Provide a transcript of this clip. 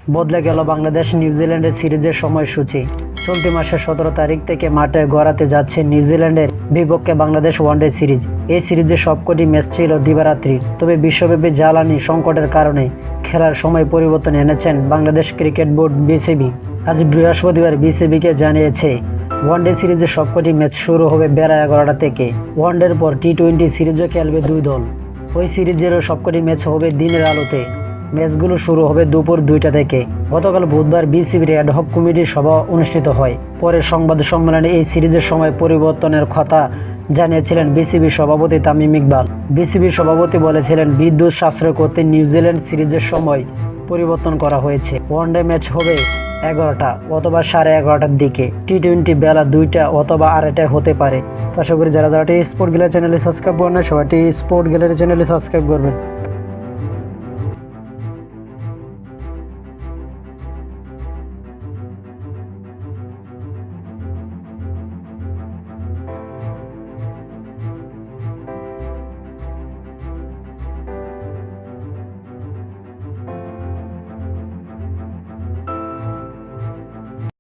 বদলে গেল বাংলাদেশ নিউজিল্যান্ডের সিরিজের সময়সূচি। চলতি মাসের 17 তারিখ থেকে মাঠে গড়াতে যাচ্ছে নিউজিল্যান্ডের বিপক্ষে বাংলাদেশ ওয়ানডে সিরিজ। এই সিরিজের সবকটি ম্যাচ ছিল দিবারাত্রির। তবে বিশ্বব্যাপী জ্বালানি সংকটের কারণে খেলার সময় পরিবর্তন এনেছেন বাংলাদেশ ক্রিকেট বোর্ড বিসিবি। আজ বৃহস্পতিবার বিসিবিকে জানিয়েছে ওয়ানডে সিরিজের সবকটি ম্যাচ শুরু হবে বেলা 11টা থেকে। ওয়ানডের পর টি-20 সিরিজও খেলবে দুই দল। ওই সিরিজেরও সবকটি ম্যাচ হবে দিনের আলোতে। ম্যাচগুলো শুরু হবে দুপুর 2টা থেকে। গতকাল বুধবার বিসিবির অ্যাডহক কমিটির সভা অনুষ্ঠিত হয়। পরে সংবাদ সম্মেলনে এই সিরিজের সময় পরিবর্তনের কথা জানিয়েছিলেন বিসিবি সভাপতি তামিম ইকবাল। বিসিবির সভাপতি বলেছিলেন, বিদ্যুৎ সাশ্রয় করতে নিউজিল্যান্ড সিরিজের সময় পরিবর্তন করা হয়েছে। ওয়ানডে ম্যাচ হবে 11টা অথবা 11:30টার দিকে। টি-20 বেলা 2টা অথবা 2:30টায় হতে পারে। তো আশা করি যারা টি স্পোর্ট গ্যালারি চ্যানেলে সাবস্ক্রাইব করেন না, সবাই টি স্পোর্ট গ্যালারি চ্যানেলে সাবস্ক্রাইব করবেন।